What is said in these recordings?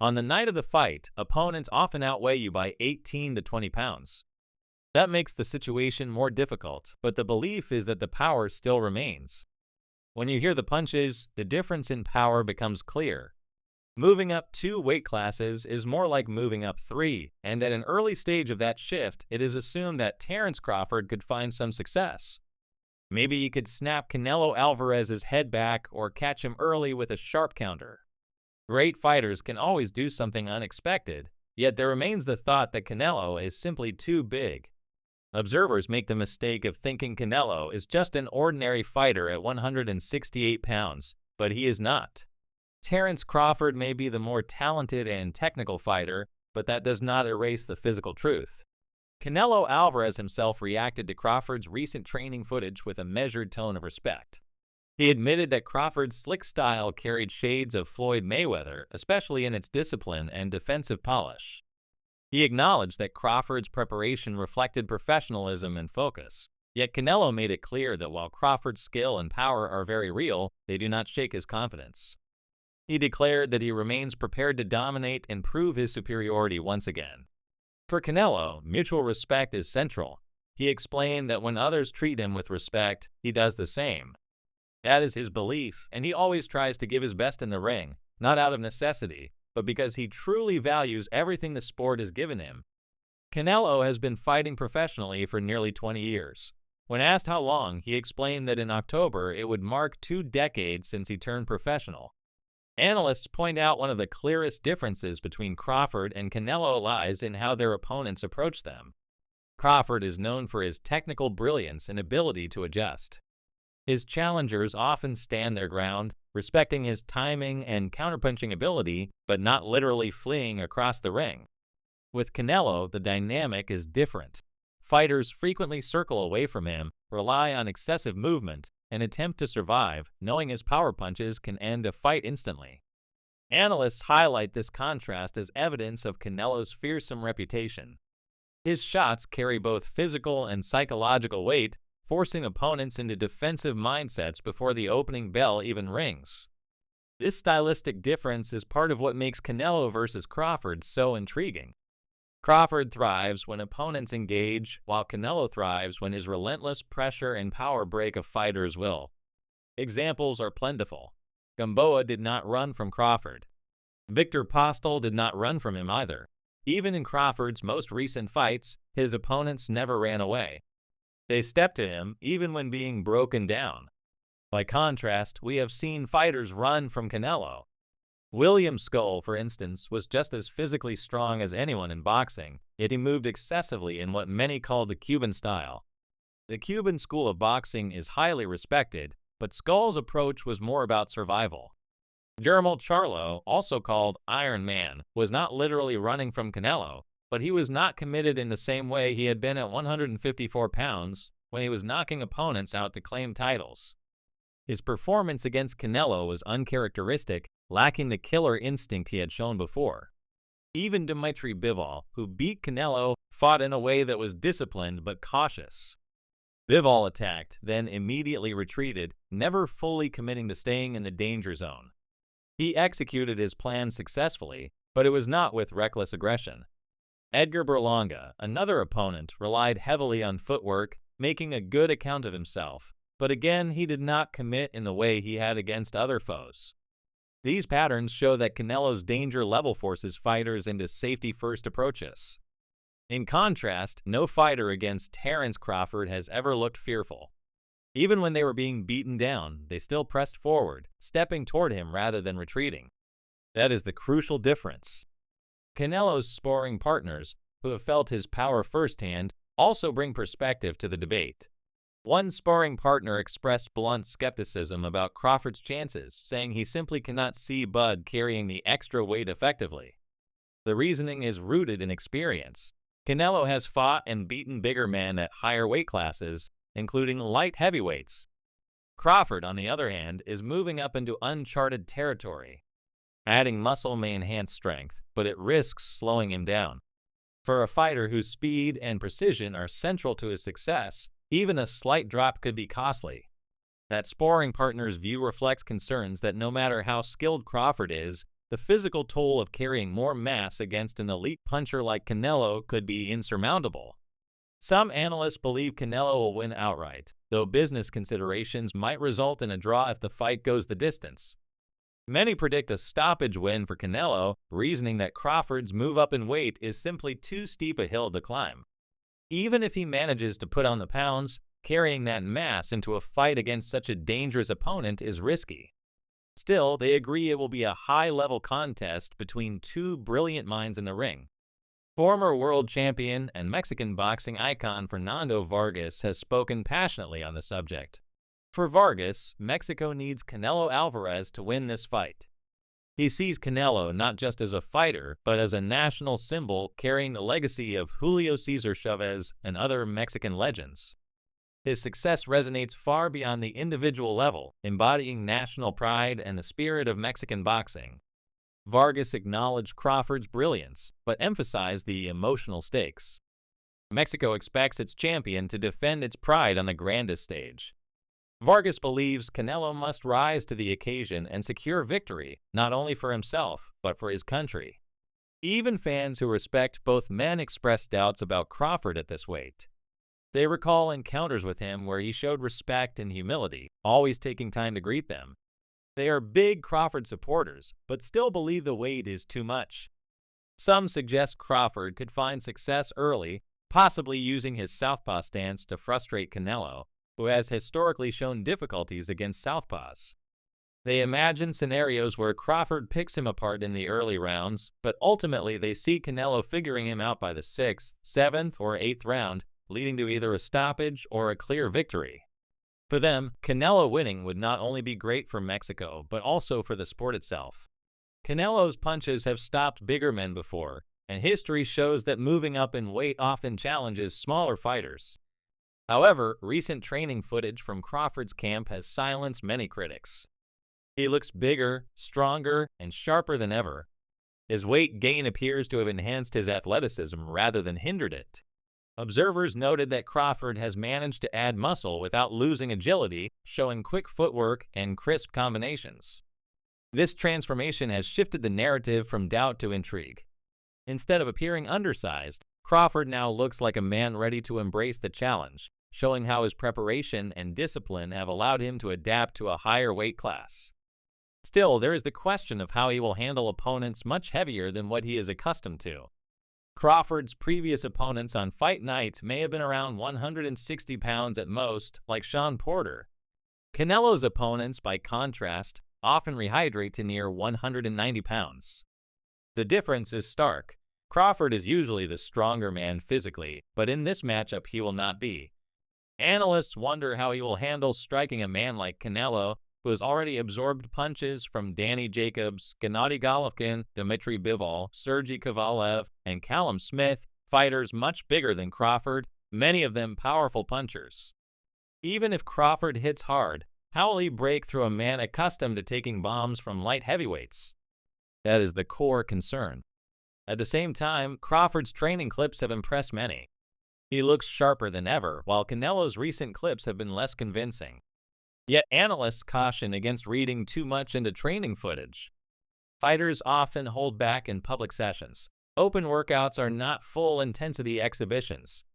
On the night of the fight, opponents often outweigh you by 18 to 20 pounds. That makes the situation more difficult, but the belief is that the power still remains. When you hear the punches, the difference in power becomes clear. Moving up 2 weight classes is more like moving up 3, and at an early stage of that shift, it is assumed that Terence Crawford could find some success. Maybe he could snap Canelo Alvarez's head back or catch him early with a sharp counter. Great fighters can always do something unexpected, yet there remains the thought that Canelo is simply too big. Observers make the mistake of thinking Canelo is just an ordinary fighter at 168 pounds, but he is not. Terence Crawford may be the more talented and technical fighter, but that does not erase the physical truth. Canelo Alvarez himself reacted to Crawford's recent training footage with a measured tone of respect. He admitted that Crawford's slick style carried shades of Floyd Mayweather, especially in its discipline and defensive polish. He acknowledged that Crawford's preparation reflected professionalism and focus, yet Canelo made it clear that while Crawford's skill and power are very real, they do not shake his confidence. He declared that he remains prepared to dominate and prove his superiority once again. For Canelo, mutual respect is central. He explained that when others treat him with respect, he does the same. That is his belief, and he always tries to give his best in the ring, not out of necessity, but because he truly values everything the sport has given him. Canelo has been fighting professionally for nearly 20 years. When asked how long, he explained that in October it would mark 2 decades since he turned professional. Analysts point out one of the clearest differences between Crawford and Canelo lies in how their opponents approach them. Crawford is known for his technical brilliance and ability to adjust. His challengers often stand their ground, respecting his timing and counterpunching ability, but not literally fleeing across the ring. With Canelo, the dynamic is different. Fighters frequently circle away from him, rely on excessive movement, and attempt to survive, knowing his power punches can end a fight instantly. Analysts highlight this contrast as evidence of Canelo's fearsome reputation. His shots carry both physical and psychological weight, forcing opponents into defensive mindsets before the opening bell even rings. This stylistic difference is part of what makes Canelo versus Crawford so intriguing. Crawford thrives when opponents engage, while Canelo thrives when his relentless pressure and power break a fighter's will. Examples are plentiful. Gamboa did not run from Crawford. Victor Postol did not run from him either. Even in Crawford's most recent fights, his opponents never ran away. They stepped to him even when being broken down. By contrast, we have seen fighters run from Canelo. William Skull, for instance, was just as physically strong as anyone in boxing, yet he moved excessively in what many call the Cuban style. The Cuban school of boxing is highly respected, but Skull's approach was more about survival. Jermall Charlo, also called Iron Man, was not literally running from Canelo, but he was not committed in the same way he had been at 154 pounds when he was knocking opponents out to claim titles. His performance against Canelo was uncharacteristic, lacking the killer instinct he had shown before. Even Dmitry Bivol, who beat Canelo, fought in a way that was disciplined but cautious. Bivol attacked, then immediately retreated, never fully committing to staying in the danger zone. He executed his plan successfully, but it was not with reckless aggression. Edgar Berlanga, another opponent, relied heavily on footwork, making a good account of himself, but again he did not commit in the way he had against other foes. These patterns show that Canelo's danger level forces fighters into safety-first approaches. In contrast, no fighter against Terence Crawford has ever looked fearful. Even when they were being beaten down, they still pressed forward, stepping toward him rather than retreating. That is the crucial difference. Canelo's sparring partners, who have felt his power firsthand, also bring perspective to the debate. One sparring partner expressed blunt skepticism about Crawford's chances, saying he simply cannot see Bud carrying the extra weight effectively. The reasoning is rooted in experience. Canelo has fought and beaten bigger men at higher weight classes, including light heavyweights. Crawford, on the other hand, is moving up into uncharted territory. Adding muscle may enhance strength, but it risks slowing him down. For a fighter whose speed and precision are central to his success, even a slight drop could be costly. That sparring partner's view reflects concerns that no matter how skilled Crawford is, the physical toll of carrying more mass against an elite puncher like Canelo could be insurmountable. Some analysts believe Canelo will win outright, though business considerations might result in a draw if the fight goes the distance. Many predict a stoppage win for Canelo, reasoning that Crawford's move up in weight is simply too steep a hill to climb. Even if he manages to put on the pounds, carrying that mass into a fight against such a dangerous opponent is risky. Still, they agree it will be a high-level contest between two brilliant minds in the ring. Former world champion and Mexican boxing icon Fernando Vargas has spoken passionately on the subject. For Vargas, Mexico needs Canelo Alvarez to win this fight. He sees Canelo not just as a fighter, but as a national symbol carrying the legacy of Julio Cesar Chavez and other Mexican legends. His success resonates far beyond the individual level, embodying national pride and the spirit of Mexican boxing. Vargas acknowledged Crawford's brilliance, but emphasized the emotional stakes. Mexico expects its champion to defend its pride on the grandest stage. Vargas believes Canelo must rise to the occasion and secure victory, not only for himself, but for his country. Even fans who respect both men expressed doubts about Crawford at this weight. They recall encounters with him where he showed respect and humility, always taking time to greet them. They are big Crawford supporters, but still believe the weight is too much. Some suggest Crawford could find success early, possibly using his southpaw stance to frustrate Canelo, who has historically shown difficulties against southpaws. They imagine scenarios where Crawford picks him apart in the early rounds, but ultimately they see Canelo figuring him out by the 6th, 7th, or 8th round, leading to either a stoppage or a clear victory. For them, Canelo winning would not only be great for Mexico, but also for the sport itself. Canelo's punches have stopped bigger men before, and history shows that moving up in weight often challenges smaller fighters. However, recent training footage from Crawford's camp has silenced many critics. He looks bigger, stronger, and sharper than ever. His weight gain appears to have enhanced his athleticism rather than hindered it. Observers noted that Crawford has managed to add muscle without losing agility, showing quick footwork and crisp combinations. This transformation has shifted the narrative from doubt to intrigue. Instead of appearing undersized, Crawford now looks like a man ready to embrace the challenge, showing how his preparation and discipline have allowed him to adapt to a higher weight class. Still, there is the question of how he will handle opponents much heavier than what he is accustomed to. Crawford's previous opponents on fight night may have been around 160 pounds at most, like Shawn Porter. Canelo's opponents, by contrast, often rehydrate to near 190 pounds. The difference is stark. Crawford is usually the stronger man physically, but in this matchup he will not be. Analysts wonder how he will handle striking a man like Canelo, who has already absorbed punches from Danny Jacobs, Gennady Golovkin, Dmitry Bivol, Sergey Kovalev, and Callum Smith, fighters much bigger than Crawford, many of them powerful punchers. Even if Crawford hits hard, how will he break through a man accustomed to taking bombs from light heavyweights? That is the core concern. At the same time, Crawford's training clips have impressed many. He looks sharper than ever, while Canelo's recent clips have been less convincing. Yet analysts caution against reading too much into training footage. Fighters often hold back in public sessions. Open workouts are not full-intensity exhibitions.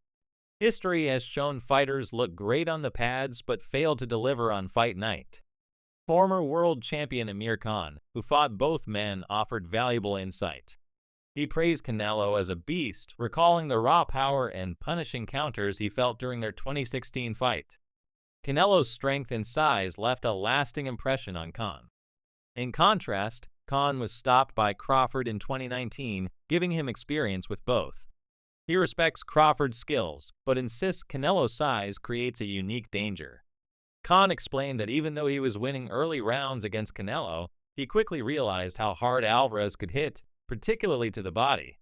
History has shown fighters look great on the pads but fail to deliver on fight night. Former world champion Amir Khan, who fought both men, offered valuable insight. He praised Canelo as a beast, recalling the raw power and punishing counters he felt during their 2016 fight. Canelo's strength and size left a lasting impression on Khan. In contrast, Khan was stopped by Crawford in 2019, giving him experience with both. He respects Crawford's skills, but insists Canelo's size creates a unique danger. Khan explained that even though he was winning early rounds against Canelo, he quickly realized how hard Alvarez could hit, particularly to the body.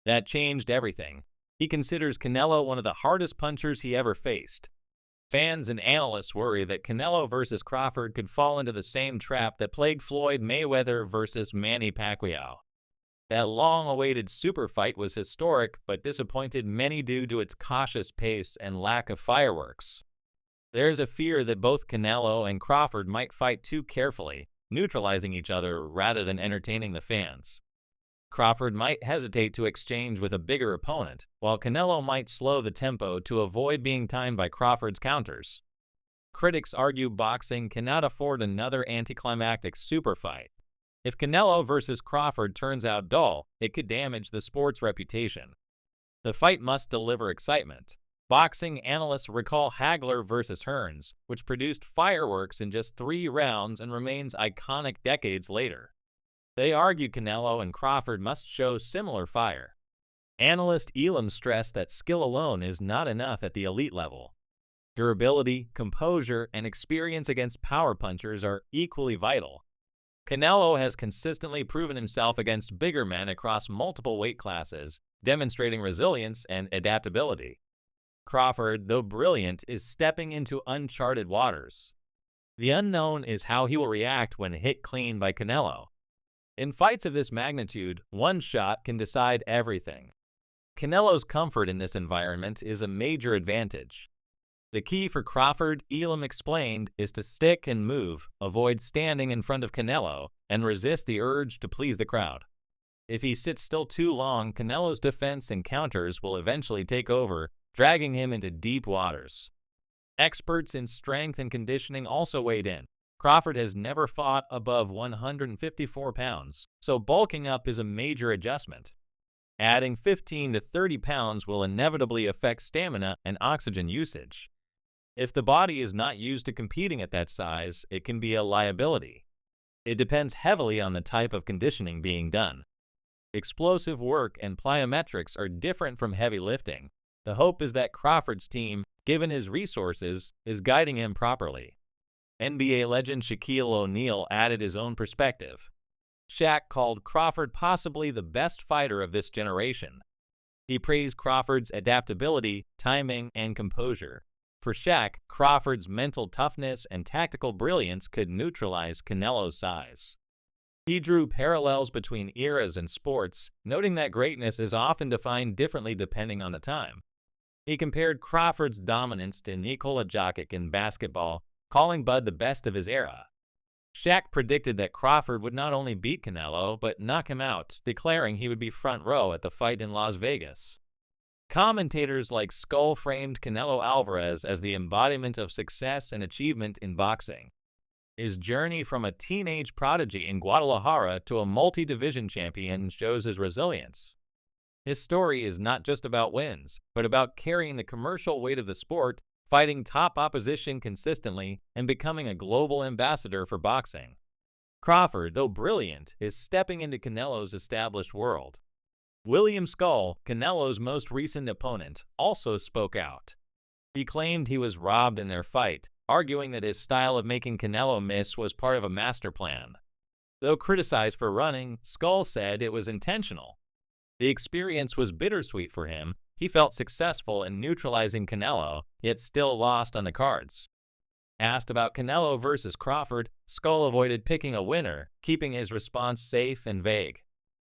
That changed everything. He considers Canelo one of the hardest punchers he ever faced. Fans and analysts worry that Canelo versus Crawford could fall into the same trap that plagued Floyd Mayweather versus Manny Pacquiao. That long-awaited super fight was historic but disappointed many due to its cautious pace and lack of fireworks. There is a fear that both Canelo and Crawford might fight too carefully, neutralizing each other rather than entertaining the fans. Crawford might hesitate to exchange with a bigger opponent, while Canelo might slow the tempo to avoid being timed by Crawford's counters. Critics argue boxing cannot afford another anticlimactic super fight. If Canelo versus Crawford turns out dull, it could damage the sport's reputation. The fight must deliver excitement. Boxing analysts recall Hagler versus Hearns, which produced fireworks in just 3 rounds and remains iconic decades later. They argue Canelo and Crawford must show similar fire. Analyst Elam stressed that skill alone is not enough at the elite level. Durability, composure, and experience against power punchers are equally vital. Canelo has consistently proven himself against bigger men across multiple weight classes, demonstrating resilience and adaptability. Crawford, though brilliant, is stepping into uncharted waters. The unknown is how he will react when hit clean by Canelo. In fights of this magnitude, one shot can decide everything. Canelo's comfort in this environment is a major advantage. The key for Crawford, Elam explained, is to stick and move, avoid standing in front of Canelo, and resist the urge to please the crowd. If he sits still too long, Canelo's defense and counters will eventually take over, dragging him into deep waters. Experts in strength and conditioning also weighed in. Crawford has never fought above 154 pounds, so bulking up is a major adjustment. Adding 15 to 30 pounds will inevitably affect stamina and oxygen usage. If the body is not used to competing at that size, it can be a liability. It depends heavily on the type of conditioning being done. Explosive work and plyometrics are different from heavy lifting. The hope is that Crawford's team, given his resources, is guiding him properly. NBA legend Shaquille O'Neal added his own perspective. Shaq called Crawford possibly the best fighter of this generation. He praised Crawford's adaptability, timing, and composure. For Shaq, Crawford's mental toughness and tactical brilliance could neutralize Canelo's size. He drew parallels between eras and sports, noting that greatness is often defined differently depending on the time. He compared Crawford's dominance to Nikola Jokic in basketball, calling Bud the best of his era. Shaq predicted that Crawford would not only beat Canelo, but knock him out, declaring he would be front row at the fight in Las Vegas. Commentators like Skull framed Canelo Alvarez as the embodiment of success and achievement in boxing. His journey from a teenage prodigy in Guadalajara to a multi-division champion shows his resilience. His story is not just about wins, but about carrying the commercial weight of the sport, fighting top opposition consistently, and becoming a global ambassador for boxing. Crawford, though brilliant, is stepping into Canelo's established world. William Skull, Canelo's most recent opponent, also spoke out. He claimed he was robbed in their fight, arguing that his style of making Canelo miss was part of a master plan. Though criticized for running, Skull said it was intentional. The experience was bittersweet for him. He felt successful in neutralizing Canelo, yet still lost on the cards. Asked about Canelo versus Crawford, Skull avoided picking a winner, keeping his response safe and vague.